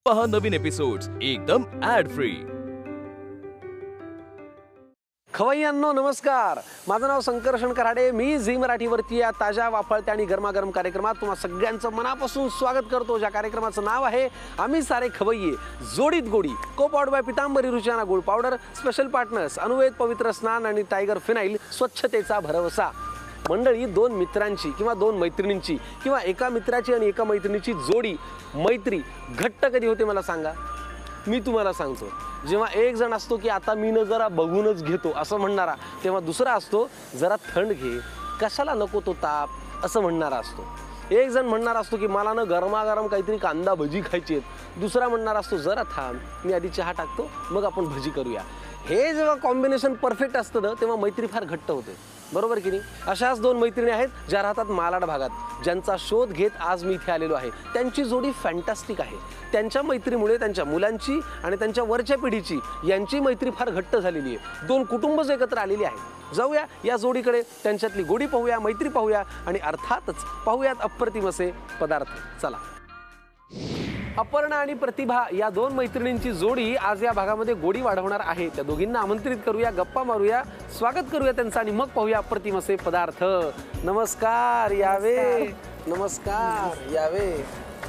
पहा नवीन एपिसोड्स एकदम add free. खवय्यांनो नमस्कार, माझं नाव शंकर कराडे। मी झी मराठीवरती या ताज्या वाफळत्या आणि गरमागरम कार्यक्रमात तुम्हा सगळ्यांचं मनापासून स्वागत करतो। ज्या कार्यक्रमाचं नाव आहे आम्ही सारे खवय्ये जोडीत गोडी, co powered by Pitambari Ruchiyana gold powder, special partners Anuved पवित्र स्नान आणि टायगर फिनाईल, स्वच्छतेचा भरवसा। मंडळी, दोन मित्रांची किंवा दोन मैत्रिणींची किंवा एका मित्राची आणि एका मैत्रिणीची जोडी मैत्री घट्ट कधी होते मला सांगा? मी तुम्हाला सांगतो, जेव्हा एक जण असतो की आता मी न जरा बघूनच घेतो असं म्हणणारा, तेव्हा दुसरा असतो जरा थंड घे, कशाला नको तो ताप असं म्हणणारा असतो। एक जण म्हणणार असतो की मला न गरमागरम काहीतरी कांदा भजी खायची आहेत, दुसरा म्हणणार असतो जरा थांब मी आधी चहा टाकतो मग आपण भजी करूया। हे जेव्हा कॉम्बिनेशन परफेक्ट असतं ना तेव्हा मैत्री फार घट्ट होते, बरोबर की नाही? अशाच दोन मैत्रिणी आहेत ज्या राहतात मालाड भागात, ज्यांचा शोध घेत आज मी इथे आलेलो आहे। त्यांची जोडी फॅन्टास्टिक आहे। त्यांच्या मैत्रीमुळे त्यांच्या मुलांची आणि त्यांच्या वरच्या पिढीची यांची मैत्री फार घट्ट झालेली आहे। दोन कुटुंबच एकत्र आलेली आहेत। जाऊया या जोडीकडे, त्यांच्यातली गोडी पाहूया, मैत्री पाहूया आणि अर्थातच पाहूयात अप्रतिम असे पदार्थ। चला, अपर्णा आणि प्रतिभा या दोन मैत्रिणींची जोडी आज या भागामध्ये गोडी वाढवणार आहे। त्या दोघींना आमंत्रित करूया, गप्पा मारूया, स्वागत करूया त्यांचं आणि मग पाहूया अप्रतिम असे पदार्थ। नमस्कार, यावे। नमस्कार, यावे।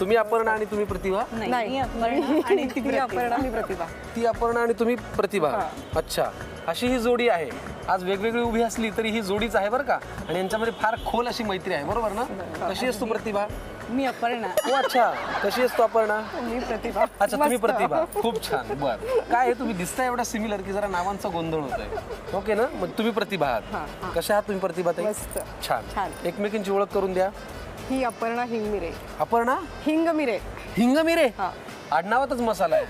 तुम्ही अपर्णा आणि तुम्ही प्रतिभा? नाही, आणि ती अपर्णा आणि प्रतिभा। ती अपर्णा आणि तुम्ही प्रतिभा। अच्छा, अशी ही जोडी आहे। आज वेगवेगळी उभी असली तरी ही जोडीच आहे बरं का, आणि यांच्यामध्ये फार खोल अशी मैत्री आहे, बरोबर ना? कशी आहेस तू प्रतिभा? मी अपर्णा। अच्छा, कशी आहेस तू अपर्णा? मी प्रतिभा। अच्छा, तुम्ही प्रतिभा, खूप छान। बर, काय आहे, तुम्ही दिसताय एवढा सिमिलर की जरा नावांचा गोंधळ होतोय। ओके ना, मग तुम्ही प्रतिभा आहात। कशा आहात तुम्ही प्रतिभा ताई? मस्त, छान। एकमेकींची ओळख करून द्या। ही अपर्णा हिंगमिरे। अपर्णा हिंगमिरे। हिंगमिरे, आडनावातच मसाला आहे।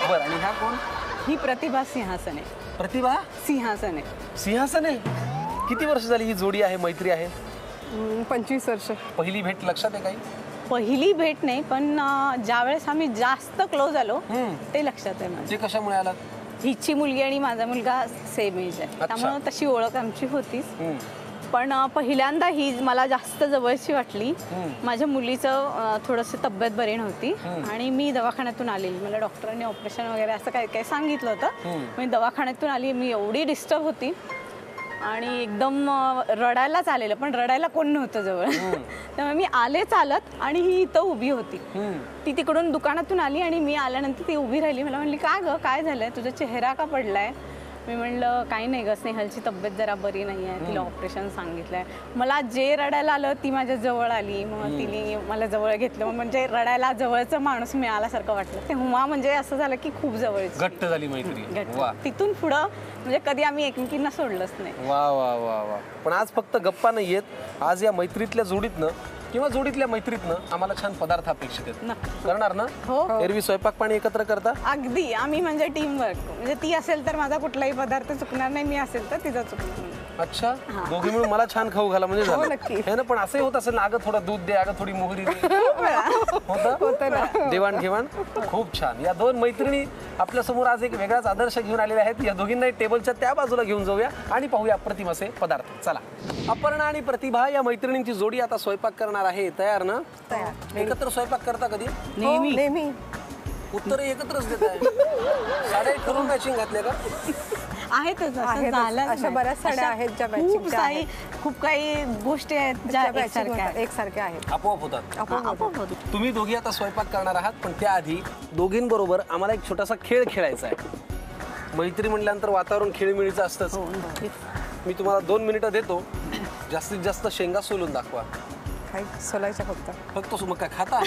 बरं, आणि ह्या कोण? ही प्रतिभा सिंहासने। प्रतिभा सिंहासने। सिंहासने। किती वर्ष झाली ही जोडी आहे, मैत्री आहे? 25 वर्ष। पहिली भेट लक्षात आहे काही? पहिली भेट नाही, पण ज्यावेळेस आम्ही जास्त क्लोज आलो ते लक्षात आहे माझ्या। ते कशामुळे आलात? हिची मुलगी आणि माझा मुलगा सेम एज आहे, त्यामुळे तशी ओळख आमची होतीच। पण पहिल्यांदा ही मला जास्त जवळची वाटली। माझ्या मुलीचं थोडंसं तब्येत बरी नव्हती आणि मी दवाखान्यातून आलेली, मला डॉक्टरांनी ऑपरेशन वगैरे असं काय काय सांगितलं होतं। मी दवाखान्यातून आली, मी एवढी डिस्टर्ब होती आणि एकदम रडायलाच आलेलं, पण रडायला कोण नव्हतं जवळ। त्यामुळे मी आले चालत आणि ही इथं उभी होती। ती तिकडून दुकानातून आली आणि मी आल्यानंतर ती उभी राहिली। मला म्हणली, का ग काय झालंय, तुझा चेहरा का पडलाय? मी म्हणलं काही नाही ग, स्नेहलची तब्येत जरा बरी नाही आहे, तिला ऑपरेशन सांगितलंय। मला जे रडायला आलं ती माझ्या जवळ आली, मग तिने मला जवळ घेतलं, म्हणजे रडायला जवळचा माणूस मिळाल्यासारखं वाटलं तेव्हा। म्हणजे असं झालं की खूप जवळची घट्ट झाली मैत्री। वा, तिथून पुढं म्हणजे कधी आम्ही एकमेकींना सोडलंच नाही। वा वा वा वा। पण आज फक्त गप्पा नाही आहेत, आज या मैत्रीतल्या जोडीतनं किंवा जोडीतल्या मैत्रीतनं आम्हाला छान पदार्थ अपेक्षित आहेत। करणार ना? हो। एरवी स्वयंपाक पाणी एकत्र करता? अगदी, आम्ही म्हणजे टीम वर्क, म्हणजे ती असेल तर माझा कुठलाही पदार्थ चुकणार नाही, मी असेल तर तिचा चुकणार नाही। अच्छा, दोघी मिळून मला छान खाऊ घाला म्हणजे झालं। नक्की। हे ना, पण असंही होत असेल ना, अगं थोडं दूध दे, अगं थोडी मोहरी दे, होतं ना देवाणघेवाण। खूप छान। या दोन मैत्रिणी आपल्या समोर आज एक वेगळाच आदर्श घेऊन आलेले आहेत। या दोघींना टेबलच्या त्या बाजूला घेऊन जाऊया आणि पाहूया अप्रतिम असे पदार्थ। चला, अपर्णा आणि प्रतिभा या मैत्रिणींची जोडी आता स्वयंपाक करणार आहे। तयार ना? तयार। एकत्र स्वयंपाक करता कधी? नेहमी। उत्तर एकत्रच देत आहे। साड्या ठरून मॅचिंग घातल्या का? आहेतच, असं झालं। अशा बऱ्याच साड्या आहेत ज्या खूप काही गोष्टी आहेत ज्या एकसारख्या आहेत, आपोआप होतात। आपोआप होतं। तुम्ही दोघी आता स्वयंपाक करणार आहात, पण त्याआधी दोघींबरोबर आम्हाला एक छोटासा खेळ खेळायचा आहे। मैत्री म्हटल्यानंतर वातावरण खेळीमेळीचं असतंच। मी तुम्हाला 2 मिनिटं देतो, जास्तीत जास्त शेंगा सोलून दाखवा। काही सोलायच्या फक्त मग काय खाता?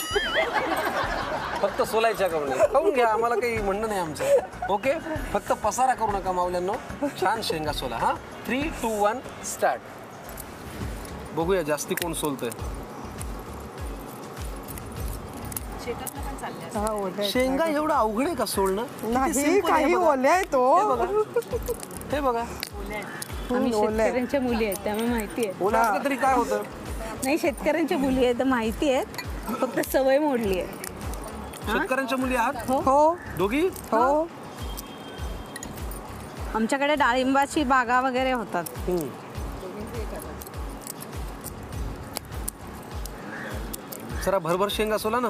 फक्त सोलायच्या का? म्हणजे खाऊन घ्या, आम्हाला काही म्हणणं नाही आमचं। ओके, फक्त पसारा करू नका मावल्यांनो, छान शेंगा सोला। हा, 3, 2, 1 स्टार्ट। बघूया जास्ती कोण सोलतोय। शेंगा एवढं अवघड आहे का सोलणं? नाही, काही ओल्या आहे तो। हे बघा, आम्ही शेतकऱ्यांच्या मुली आहेत त्यामुळे माहिती आहे। ओला असलं तरी काय होतं? नाही, शेतकऱ्यांच्या मुली आहेत तर माहिती आहेत, फक्त सवय मोडली आहे। शेतकऱ्यांच्या मुली आहात? हो। दोघी? हो। आमच्याकडे डाळिंबाची बागा वगैरे होतात। जरा भरभर शेंगा सोला ना।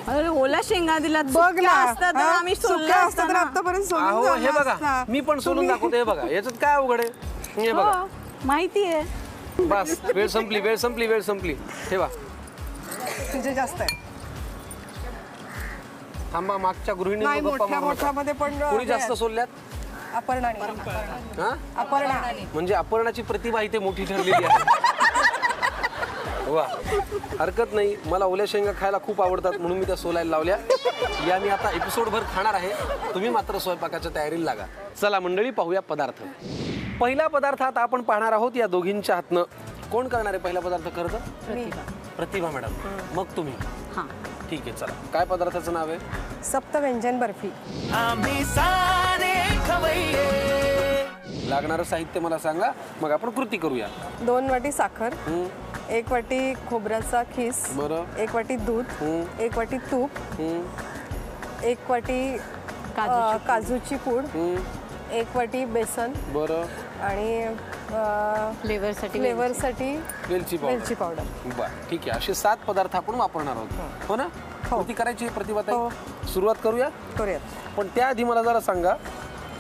अरे ओला शेंगा दिलात बघ सुक्या ना असतात तर हा, आम्ही सोललं सुक्या असतं असतं तर ना. आतापर्यंत सोलून अहो हे झालं बघा असतं. मी पण सोलून दाखवतो. हे बघा याच्यात काय अवघड आहे. हे बघा हो, माहिती आहे. बस वेळ संपली. ठेवा तुझे जास्त आहे थांबा. मागच्या गृहिणी नाही गप्पा मोठ्या मारू नका. मोठ्यामध्ये पण कोणी जास्त सोडल्यात? अपर्णा हा अपर्णा म्हणजे अपर्णाची प्रतिभा इथे मोठी ठरलेली आहे. वा हरकत नाही. मला ओल्या शेंगा खायला खूप आवडतात म्हणून मी त्या सोलायला लावल्या. या मी आता एपिसोडभर खाणार आहे. तुम्ही मात्र स्वयंपाकाच्या तयारीला लागा. चला मंडळी पाहूया पदार्थ. पहिला पदार्थ आता आपण पाहणार आहोत या दोघींच्या हातनं. कोण करणार आहे पहिला पदार्थ? खरं तर प्रतिभा मॅडम. मग तुम्ही? हां ठीक आहे चला. काय पदार्थाचं नाव आहे? सप्तव्यंजन बर्फी. लागणारं साहित्य मला सांगा मग आपण कृती करूया. 2 वाटी साखर, 1 वाटी खोबऱ्याचा खीस, बरं. 1 वाटी दूध, 1 वाटी तूप, 1 वाटी काजूची पूड, 1 वाटी बेसन बरं. आणि फ्लेवरसाठी वेलची वेलची पावडर. पावडर. बरं ठीक आहे. असे 7 पदार्थ आपण वापरणार आहोत हो ना? कृती करायची प्रतिभा ताई. हो. सुरुवात करूया. करूयात. पण त्याआधी मला जरा सांगा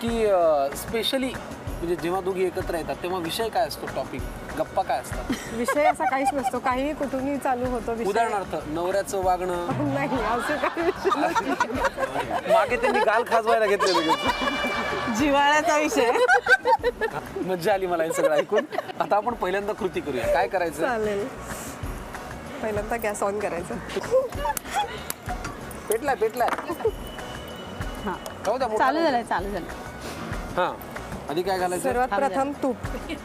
की स्पेशली म्हणजे जेव्हा दोघी एकत्र येतात तेव्हा विषय काय असतो? टॉपिक गप्पा काय असतात? विषय असा काहीच नसतो, काही कुठूनही चालू होतो विषय. उदाहरणार्थ नवऱ्याचं वागणं. नाही असं काही विषय नाही. मागे त्यांनी गाल खाजवायला घेतलेलं. जिव्हाळ्याचा विषय. मज्जा आली मला हे सगळं ऐकून. आता आपण पहिल्यांदा कृती करूया. काय करायचं? चालेल. पहिल्यांदा गॅस ऑन करायचा. पेटलाय हां जाऊ द्या. मोठा चालू जाऊ झालं द्या. हा आधी काय घालायचं? सर्वात प्रथम तूप.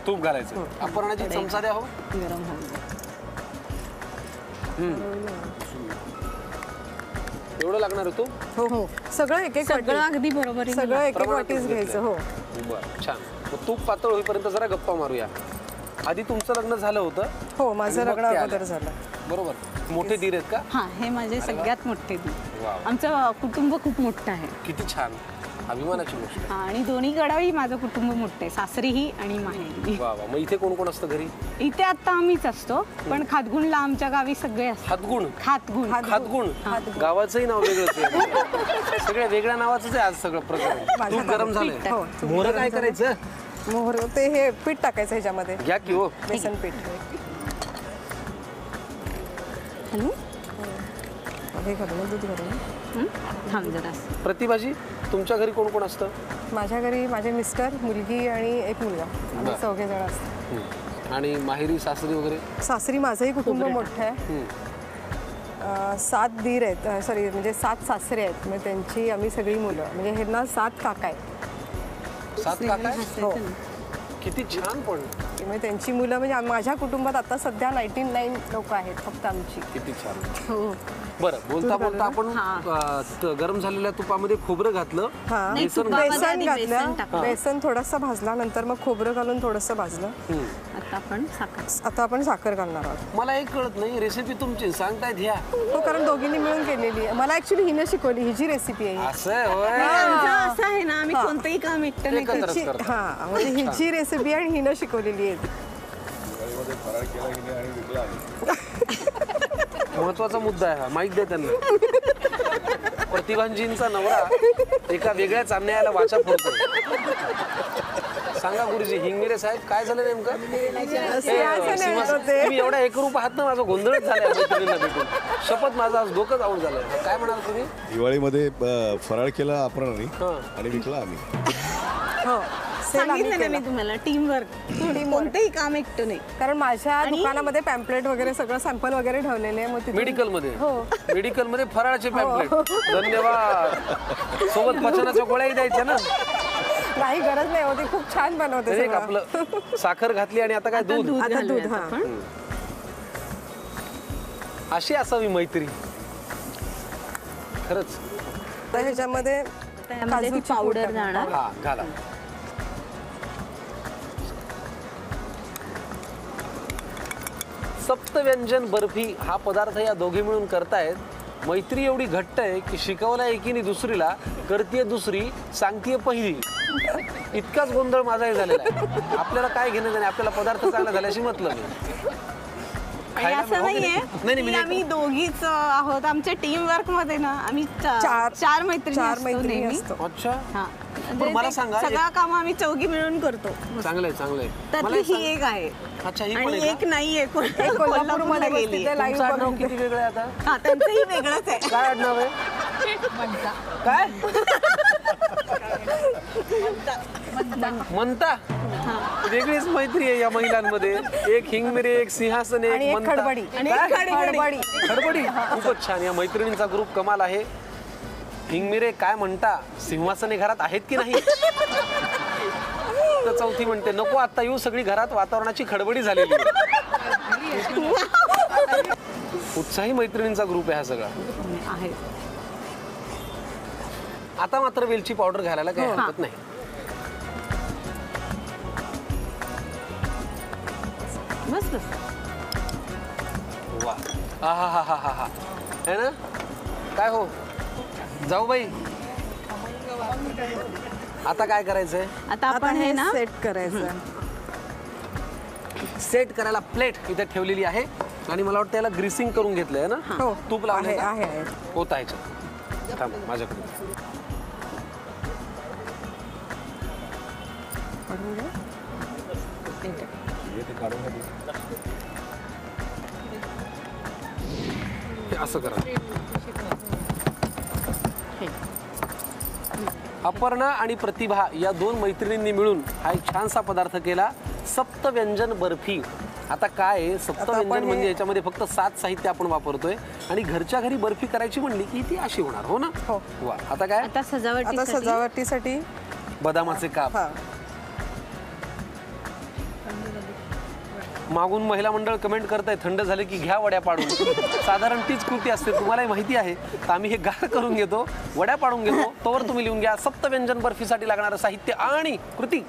तूप घालायचं. अपर्णाची चमचा द्या. हो गरम होऊन एवढं लागणार आहे तूप? हो सगळं एक एक वाटी. सगळं अगदी बरोबर सगळं एक एक प्रमाणातच वाटीच घ्यायचं. हो बरं छान. मग तूप पातळ होईपर्यंत जरा गप्पा मारूया. आधी तुमचं लग्न झालं होतं? हो माझं आणि मग लग्न ते अगोदर आलं. झालं. बरोबर. मोठे दीर आहेत का? हां हे माझे सगळ्यात मोठे दीर. वाव. आमचं कुटुंब खूप मोठं आहे. किती छान. अभिमानाची गोष्ट आहे. हां, आणि दोन्हीकडेही माझं कुटुंब मोठं आहे. सासरीही आणि माहेरी. वा वा. मग इथे कोण कोण असतं घरी? इथे आता आम्हीच असतो पण खातगुणला आमच्या गावी सगळे असतात. हातगुण. खातगुण. हातगुण. गावाचंही नाव वेगळंच आहे. सगळ्या वेगळ्या नावाचंच आहे आज सगळं प्रकरण. माझ्या तूप गरम झालंय. पीठ हो, तूप मोहरं गरम काय झालं. करायचं? मोहर ते हे पीठ टाकायचं ह्याच्यामध्ये. घ्या की हो. बेसन पीठ. हॅलो हे घालून दूध घालून. थांब जरा. प्रतिभाजी तुमच्या घरी कोण कोण असतं? माझ्या घरी माझे मिस्टर, मुलगी आणि एक मुलगा. आम्ही बरं. 4 जण असतो. आणि माहेरी सासरी वगैरे? सासरी माझंही कुटुंब मोठं आहे. 7 दीर आहेत, सॉरी म्हणजे 7 सासरे आहेत. मग त्यांची आम्ही सगळी मुलं म्हणजे ह्यांना 7 काका आहेत. 7 काका आहेत? हो. किती छान. पण मग त्यांची मुलं म्हणजे माझ्या कुटुंबात आता सध्या 99 लोक आहेत फक्त आमची. किती छान. हो बरं बोलता बोलता आपण हां. गरम झालेल्या तुपामध्ये खोबरं घातलं. हा नाही, बेसन तुपामध्ये बेसन आधी बेसन घातलं. टाकलं. बेसन थोडासा भाजला नंतर मग खोबरं घालून थोडंसं भाजलं. आता आपण साखर. आता आपण साखर घालणार आहोत. मला एक कळत नाही रेसिपी तुमची सांगतायत ह्या हो कारण दोघींनी मिळून केलेली आहे. मला ऍक्च्युली हिनं शिकवली. हिची रेसिपी आहे ही. असं आहे होय. आमचं असं आहे ना आम्ही कोणतंही काम एकटं नाही करत. एकत्रच हिची- करता. हा म्हणजे हिची रेसिपी आणि हिनं शिकवलेली आहे. महत्वाचा मुद्दा आहे हा. माहित द्या त्यांना. प्रतिभांजींचा नवरा एका वेगळ्याच अन्यायाला वाचा फोडतो. सांगा गुरुजी. हिंगमिरे साहेब काय झालं नेमकं? तुम्ही एवढ्या एकरूप आहात ना माझं गोंधळच झालं मैत्रिणींना भेटून. शपथ माझं आज डोकंच आऊट झालं. काय म्हणाल तुम्ही? दिवाळीमध्ये फराळ केला आपण हां. आणि विकला आम्ही. हो सेल आम्ही सांगितलं ना केला. मी तुम्हाला टीमवर्क. कोणतंही काम एकटं नाही. कारण माझ्या दुकानामध्ये पॅम्पलेट वगैरे सगळं सॅम्पल वगैरे ठेवलेले आहे. मग तिथून- मेडिकल मध्ये? हो. मेडिकल मध्ये फराळाचे पॅम्पलेट. धन्यवाद. सोबत पचनाच्या गोळ्याही द्यायच्या ना. काही गरज नाही होती. खूप छान बनवते एक सगळं. आपलं साखर घातली आणि आता काय दूध. आता दूध घालूयात हा. आपण. अशी असावी मैत्री खरंच. तर ह्याच्यामध्ये त्यामध्ये ती काजूची पावडर पूड जाणार. हा घाला. सप्तव्यंजन बर्फी हा पदार्थ या दोघी मिळून करतायत. मैत्री एवढी घट्ट आहे की शिकवला एकीने दुसरीला, करतीये दुसरी, सांगतीये पहिली. इतकाच गोंधळ माझाही झालेला आहे. आपल्याला काय घेणं देणं, आपल्याला पदार्थ चांगला झाल्याशी मतलब आहे. आणि असं नाहीये नाही की म्हणजे आम्ही दोघीच आहोत. आमच्या टीम वर्क मध्ये ना आम्ही चार मैत्रिणी असतो. अच्छा हा. पण मला सांगा सगळं काम आम्ही चौघी मिळून करतो. चांगलंय चांगलंय त्यातली ही एक आहे अच्छा ही पण आणि आहे एक नाहीये कोल्हापूरमध्ये गेली. का? तुमचं आडनाव किती वेगळं आहे आता? हा त्यांचंही वेगळंच आहे. काय आडनाव आहे काय म्हणता वेगळीच मैत्री आहे या महिलांमध्ये. एक हिंगमिरे, एक सिंहासन, आणि एक एक म्हणता. खडबडी. आणि एक काय? खडबडी. खडबडी खूपच छान. या मैत्रिणींचा ग्रुप कमाल आहे. हिंगमिरे काय म्हणता, सिंहासने घरात आहेत की नाही? तर चौथी म्हणते नको आता येऊ, सगळी घरात वातावरणाची खडबडी झालेली आहे. उत्साही मैत्रिणींचा ग्रुप आहे हा सगळा. आहे. आता मात्र वेलची पावडर घालायला काही हरकत नाही. बस बस. वा हा हा हा हा हा है ना. काय हो जाऊ बाई, आता काय करायचंय? आता आपण हे ना सेट करायचं. सेट करायला प्लेट इथे ठेवलेली आहे आणि मला वाटतं याला ग्रीसिंग करून घेतलंय ना. हो. तूप लावलंय का? आहे. होत आहे याच्यात. थांब माझ्याकडे. हे असं करा. अपर्णा आणि प्रतिभा या दोन मैत्रिणींनी मिळून हा एक छानसा पदार्थ केला, सप्तव्यंजन बर्फी. आता काय आहे, सप्तव्यंजन म्हणजे याच्यामध्ये फक्त 7 साहित्य आपण वापरतोय आणि घरच्या घरी बर्फी करायची म्हणली की ती अशी होणार. हो ना. हो. वा आता काय? आता आता सजावटीसाठी बदामाचे काप. हा. मागून महिला मंडळ कमेंट करताय थंड झाले की घ्या वड्या पाडून. साधारण तीच कृती असते, तुम्हालाही माहिती आहे. तर आम्ही हे गार करून घेतो, वड्या पाडून घेतो. तोवर तुम्ही लिहून घ्या सप्तव्यंजन बर्फीसाठी लागणारं साहित्य आणि कृती.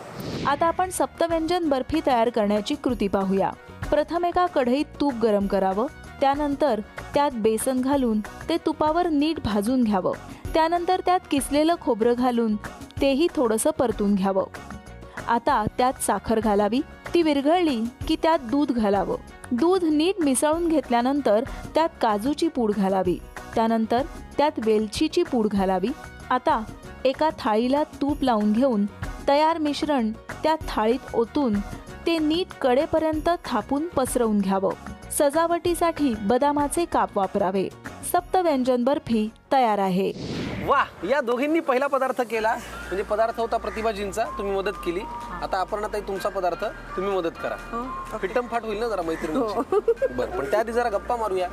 आता आपण सप्तव्यंजन बर्फी तयार करण्याची कृती पाहूया. प्रथम एका कढईत तूप गरम करावं. त्यानंतर त्यात बेसन घालून ते तुपावर नीट भाजून घ्यावं. त्यानंतर त्यात किसलेलं खोबरं घालून तेही थोडंसं परतून घ्यावं. आता त्यात साखर घालावी. ती विरघळली की त्यात दूध घालावं. दूध नीट मिसळून घेतल्यानंतर त्यात काजूची पूड घालावी. त्यानंतर त्यात वेलचीची पूड घालावी. आता एका थाळीला तूप लावून घेऊन तयार मिश्रण त्या थाळीत ओतून ते नीट कडेपर्यंत थापून पसरवून घ्यावं. सजावटीसाठी बदामाचे काप वापरावे. सप्तव्यंजन बर्फी तयार आहे. वा, या दोघींनी पहिला पदार्थ केला. म्हणजे पदार्थ होता प्रतिभाजींचा, तुम्ही मदत केली. आता आपण आता तुमचा पदार्थ तुम्ही मदत करा. फिट्टमफाट होईल ना जरा मैत्रिणींची. बरं, पण त्याआधी जरा गप्पा मारूया.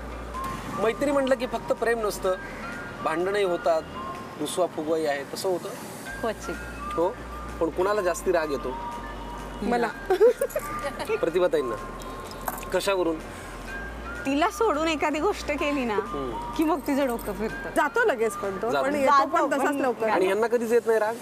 मैत्री म्हटलं की फक्त प्रेम नसतं, भांडणही होतात, रुसवा फुगवाई आहे. तसं होतं क्वचित. हो. पण कुणाला जास्ती राग येतो? मला प्रतिभाताईंना. कशावरून? तिला सोडून एखादी गोष्ट केली ना की मग तिचं डोकं फिरतं. जातो लगेच, पण तो जातो. पण येतो जातो, पण तसाच पण- लवकर. आणि यांना कधीच येत नाही राग?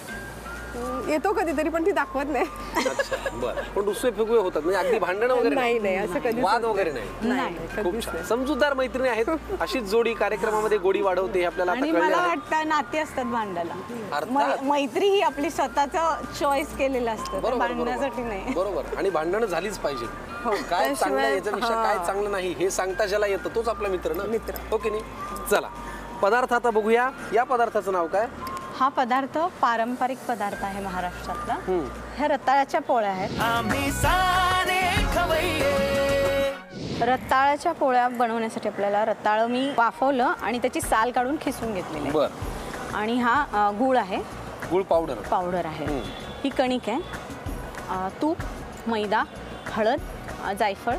येतो कधीतरी, पण ती दाखवत नाही. अच्छा, बरं. पण रुसवे फुगवे होतात म्हणजे अगदी भांडणं वगैरे नाही, असं कधीच वाद होत वगैरे नाही. नाही. खूप छान. समजूतदार मैत्रिणी आहेत. अशीच जोडी कार्यक्रमामध्ये गोडी वाढवते हे आपल्याला आता आणि कळलं मला आहे. वाटतं नाती असतात भांडायला. अर्थात. मैत्री ही आपली स्वतःचं चॉईस केलेलं असतं, बरोबर, भांडण्यासाठी नाही. बरोबर. बरोबर. आणि भांडणं झालीच पाहिजे. काय चांगलं आहे, याच्यापेक्षा काय चांगलं नाही हे सांगता ज्याला येतं तोच आपला मित्र ना. मित्र. हो की नाही. चला पदार्थ आता बघूया. या पदार्थाचं नाव काय? हा पदार्थ पारंपरिक पदार्थ आहे महाराष्ट्रातला. ह्या रताळ्याच्या पोळ्या आहेत. रताळ्याच्या पोळ्या बनवण्यासाठी आपल्याला रताळं मी वाफवलं आणि त्याची साल काढून खिसून घेतलेली आहे. बर. आणि हा गूळ आहे, गुळ पावडर. पावडर आहे. ही कणिक आहे, तूप, मैदा, हळद, जायफळ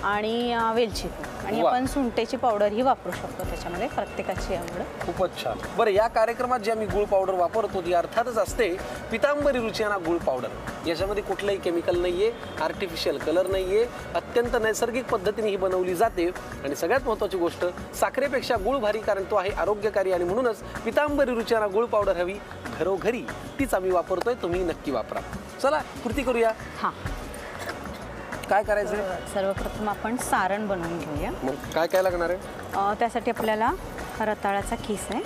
आणि वेलची पूड. आणि वा. आपण सुंठेची पावडर ही वापरू शकतो त्याच्यामध्ये, प्रत्येकाची आवड. खूपच छान. बरं, या कार्यक्रमात जी आम्ही गुळ पावडर वापरतो ती अर्थातच असते पितांबरी रुचियाना गुळ पावडर. याच्यामध्ये कुठलंही केमिकल नाहीये, आर्टिफिशियल कलर नाहीये, अत्यंत नैसर्गिक पद्धतीने ही बनवली जाते. आणि सगळ्यात महत्त्वाची गोष्ट, साखरेपेक्षा गुळ भारी, कारण तो आहे आरोग्यकारी. आणि म्हणूनच पितांबरी रुचियाना गुळ पावडर हवी घरोघरी, तीच आम्ही वापरतोय. तुम्ही नक्की वापरा. चला कृती करूया. हां, काय करायचंय? सर्वप्रथम आपण सारण बनवून घेऊया. मग काय काय लागणार आहे? त्यासाठी आपल्याला रताळाचा किस आहे,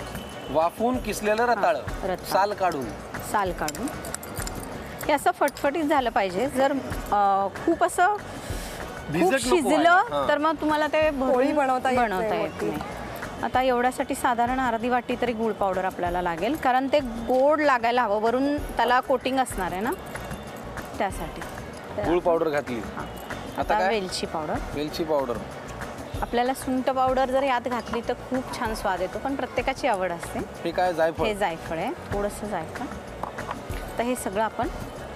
वाफवून किसलेलं रताळ, रताळ. साल काढून. साल काढून. हे असं फटफटीत झालं पाहिजे. जर खूप असं खूप शिजलं तर मग तुम्हाला ते भरून पोळी बनवता येत नाही येत नाही. आता एवढ्यासाठी साधारण अर्धी वाटी तरी गूळ पावडर आपल्याला लागेल, कारण ते गोड लागायला हवं, वरून त्याला कोटिंग असणार आहे ना, त्यासाठी. गूळ पावडर घातली. आता वेलची पावडर. वेलची पावडर. आपल्याला सुंठ पावडर जर यात घातली तर खूप छान स्वाद येतो, पण प्रत्येकाची आवड असते. हे काय जायफळ? हे जायफळ आहे, थोडंसं जायफळ. तर हे सगळं आपण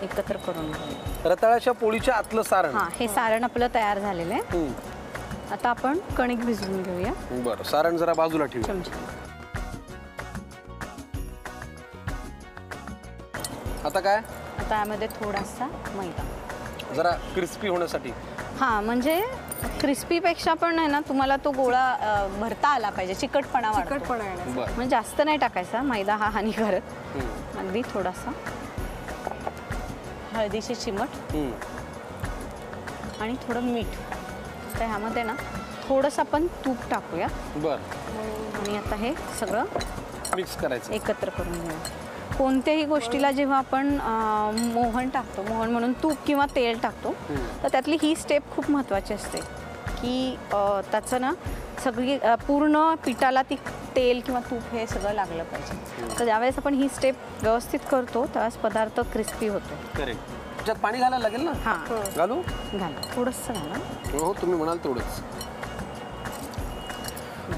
एकत्र करून घेऊया. रताळ्याच्या पोळीच्या आतलं सारण. हां, हे सारण आपलं तयार झालेलं आहे. आता आपण कणिक भिजवून घेऊया. बरं, सारण जरा बाजूला ठेवूया. चमचा. आता काय? आता यामध्ये थोडासा मैदा, जरा क्रिस्पी होण्यासाठी. हां, म्हणजे क्रिस्पीपेक्षा पण आहे ना, तुम्हाला तो गोळा भरता आला पाहिजे, चिकटपणा वाढतो. तिखटपणा येण्यासाठी. बरं. म्हणजे जास्त नाही टाकायचा मैदा, हा हानिकारक. अगदी थोडासा. हळदीची चिमट आणि थोडं मीठ. तर ह्यामध्ये ना थोडंसं आपण तूप टाकूया. बरं. आणि आता हे सगळं मिक्स करायचं. एकत्र करून घेऊया. कोणत्याही गोष्टीला जेव्हा आपण मोहन टाकतो, मोहन म्हणून तूप किंवा तेल टाकतो, तर त्यातली ही स्टेप खूप महत्त्वाची असते की त्याचं ना सगळी पूर्ण पिठाला ती तेल किंवा तूप हे सगळं लागलं पाहिजे. तर ज्यावेळेस आपण ही स्टेप व्यवस्थित करतो त्यावेळेस पदार्थ क्रिस्पी होतो. करेक्ट. त्याच्यात पाणी घालायला लागेल ना? हां, घालू? घाला थोडंसं घाला. हो, तुम्ही म्हणाल तेवढंच.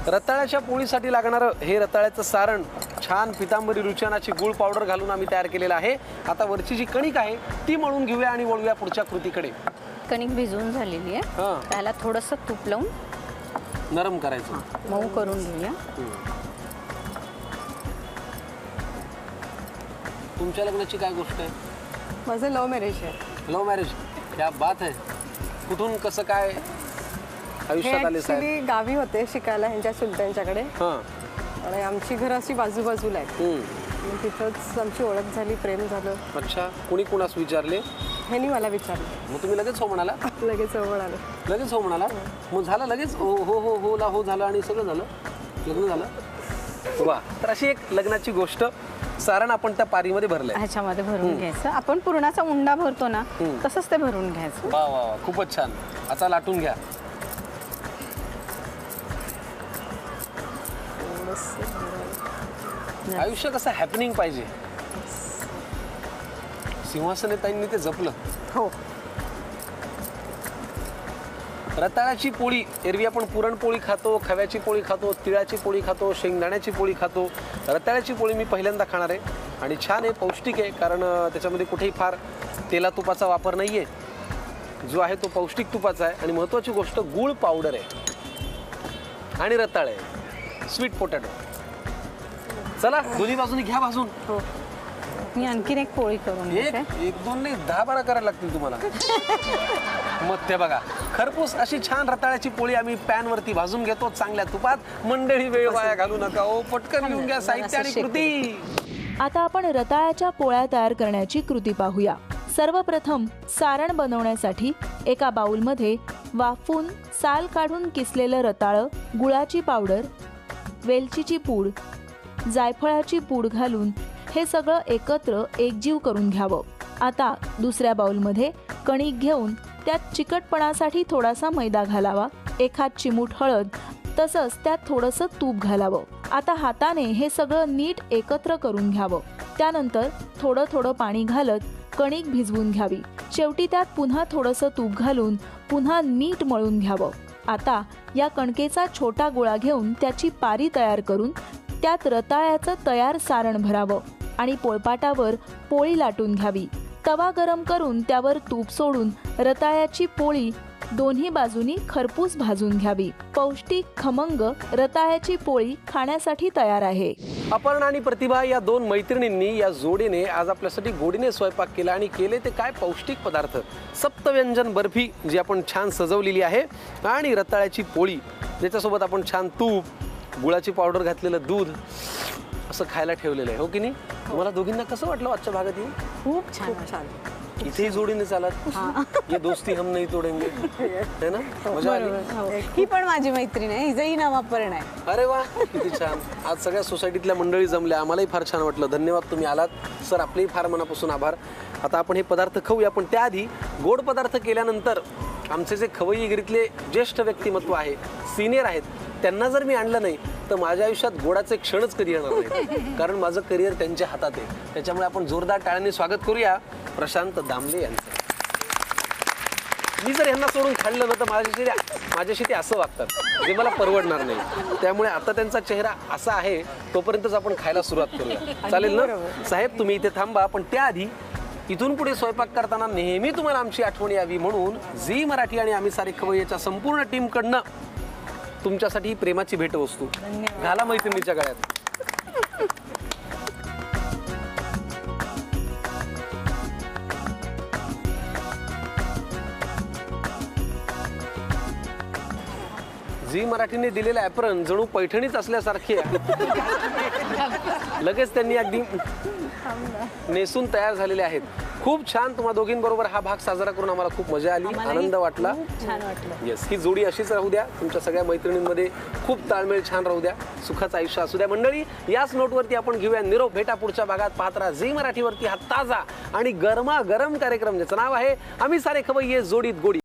रताळ्याच्या पोळीसाठी लागणारं हे रताळ्याचं सारण छान पितांबरी रुचनाची गूळ पावडर घालून आम्ही तयार केलेलं आहे. आता वरची जी कणिक आहे ती मळून घेऊया आणि वळूया पुढच्या कृतीकडे. कणिक भिजवून झालेली आहे. हां. त्याला थोडंसं तूप लावून नरम करायचं. मऊ करून घेऊया. तुमच्या लग्नाची काय गोष्ट आहे? माझं लव्ह मॅरेज आहे. Love marriage. क्या बात आहे. कुठून कसं काय हे आयुष्यात आले साहेब? ॲक्च्युली गावी होते शिकायला ह्यांच्या चुलत्यांच्याकडे, हां. आणि आमची घरं अशी बाजूबाजूला आहेत. मग तिथंच आमची ओळख झाली, प्रेम झालं. अच्छा. कुणी कुणास विचारले? ह्यांनी मला विचारलं. मग तुम्ही लगेच हो म्हणाला? लगेच जवळ आलं. लगेच हो म्हणाला? मग झालं लगेच? हो हो हो हो ला हो झालं आणि सगळं झालं, लग्न झालं. वा. तर अशी एक लग्नाची गोष्ट. सारण आपण त्या पारीमध्ये भरलंय. ह्याच्यामध्ये भरून घ्यायचं. आपण पुरणाचा उंडा भरतो ना, तसंच ते भरून घ्यायचं. वा वा वा, खूपच छान. आता लाटून घ्या. आयुष्य कसं हॅपनिंग पाहिजे. सिंहासनेताईंनी ते जपलं. हो. रताळ्याची पोळी. एरवी आपण पुरणपोळी खातो, खव्याची पोळी खातो, तिळाची पोळी खातो, शेंगदाण्याची पोळी खातो. रताळ्याची पोळी मी पहिल्यांदा खाणार आहे आणि छान आहे, पौष्टिक आहे, कारण त्याच्यामध्ये कुठेही फार तेला तुपाचा वापर नाही आहे. जो आहे तो पौष्टिक तुपाचा आहे. आणि महत्त्वाची गोष्ट गूळ पावडर आहे आणि रताळे, स्वीट पोटॅटो. चला दोन्ही बाजूनी घ्या भाजून. हो. मी आणखीन एक पोळी करून घेते. एक दोन नाही 10-12 करायला लागतील तुम्हाला. मग ते बघा, खरपूस अशी छान रताळ्याची पोळी आम्ही पॅनवरती भाजून घेतो चांगल्या तुपात. मंडळी वेळ वाया घालू नका. ओ पटकन घेऊन घ्या साहित्य आणि कृती. आता आपण रताळ्याच्या पोळ्या तयार करण्याची कृती पाहूया. सर्वप्रथम सारण बनवण्यासाठी एका बाउलमध्ये वाफून साल काढून किसलेलं रताळं, गुळाची पावडर, वेलचीची पूड, जायफळाची पूड घालून हे सगळं एकत्र एकजीव करून घ्यावं. आता दुसऱ्या बाउलमध्ये कणिक घेऊन त्यात चिकटपणासाठी थोडासा मैदा घालावा, एखाद चिमूट हळद, तसंच त्यात थोडंसं तूप घालावं. आता हाताने हे सगळं नीट एकत्र करून घ्यावं. त्यानंतर थोडं थोडं पाणी घालत कणिक भिजवून घ्यावी. शेवटी त्यात पुन्हा थोडंसं तूप घालून पुन्हा नीट मळून घ्यावं. आता या कणकेचा छोटा गोळा घेऊन त्याची पारी तयार करून त्यात रताळ्याचं तयार सारण भरावं आणि पोळपाटावर पोळी लाटून घ्यावी. तवा गरम करून त्यावर तूप सोडून रताळ्याची पोळी दोन्ही बाजूनी खरपूस भाजून घ्यावी. पौष्टिक खमंग रताळ्याची पोळी खाण्यासाठी तयार आहे. अपर्णा आणि प्रतिभा या दोन मैत्रिणींनी, या जोडीने आज आपल्यासाठी गोडीने स्वयंपाक केला आणि केले ते काय पौष्टिक पदार्थ. सप्तव्यंजन बर्फी जी आपण छान सजवलेली आहे आणि रताळ्याची पोळी ज्याच्यासोबत आपण छान तूप, गुळाची पावडर घातलेलं दूध असं खायला ठेवलेलं आहे. हो की नाही? तुम्हाला दोघींना कसं वाटलं आजच्या भागात येऊन? खूप छान. छान. इथेही जोडीने चालत. ये दोस्ती हम नहीं तोडेंगे, है ना? मजा आली. ही पण माझी मैत्रीण आहे, हिचंही नाव अपर्णा आहे. अरे वा, किती छान. आज सगळ्या सोसायटीतल्या मंडळी जमल्या. आम्हालाही फार छान वाटलं. धन्यवाद, तुम्ही आलात सर. आपलेही फार मनापासून आभार. आता आपण हे पदार्थ खाऊया, पण त्याआधी गोड पदार्थ केल्यानंतर आमचे जे खवईगिरीतले ज्येष्ठ व्यक्तिमत्व आहे, सिनियर आहेत, त्यांना जर मी आणलं नाही तर माझ्या आयुष्यात गोडाचे क्षणच कधी येणार नाही, कारण माझं करिअर त्यांच्या हातात आहे. त्याच्यामुळे आपण जोरदार टाळ्यांनी स्वागत करूया प्रशांत दामले यांचं. मी जर यांना सोडून खाल्लं ना तर माझ्याशी ते असं वागतात, जे मला परवडणार नाही. त्यामुळे आता त्यांचा चेहरा असा आहे, तोपर्यंतच आपण खायला सुरुवात करूया. चालेल ना साहेब? तुम्ही इथे थांबा, पण त्याआधी इथून पुढे स्वयंपाक करताना नेहमी तुम्हाला आमची आठवण यावी म्हणून झी मराठी आणि आम्ही सारे खवय्याच्या संपूर्ण टीमकडनं तुमच्यासाठी ही प्रेमाची भेटवस्तू. घाला मैत्रिणीच्या गळ्यात. झी मराठीने दिलेलं ॲप्रन जणू पैठणीच असल्यासारखे लगेच त्यांनी अगदी नेसून तयार झालेले आहेत. खूप छान. तुम्हा दोघींबरोबर हा भाग साजरा करून आम्हाला खूप मजा आली, आनंद वाटला. छान वाटलं. येस, ही जोडी अशीच राहू द्या. तुमच्या सगळ्या मैत्रिणींमध्ये खूप ताळमेळ छान राहू द्या. सुखाचं आयुष्य असू द्या. मंडळी, याच नोटवरती आपण घेऊया निरोप. भेटा पुढच्या भागात. पाहत राहा झी मराठीवरती हा ताजा आणि गरमागरम कार्यक्रम, ज्याचं नाव आहे आम्ही सारे खवय्ये जोडीत गोडी.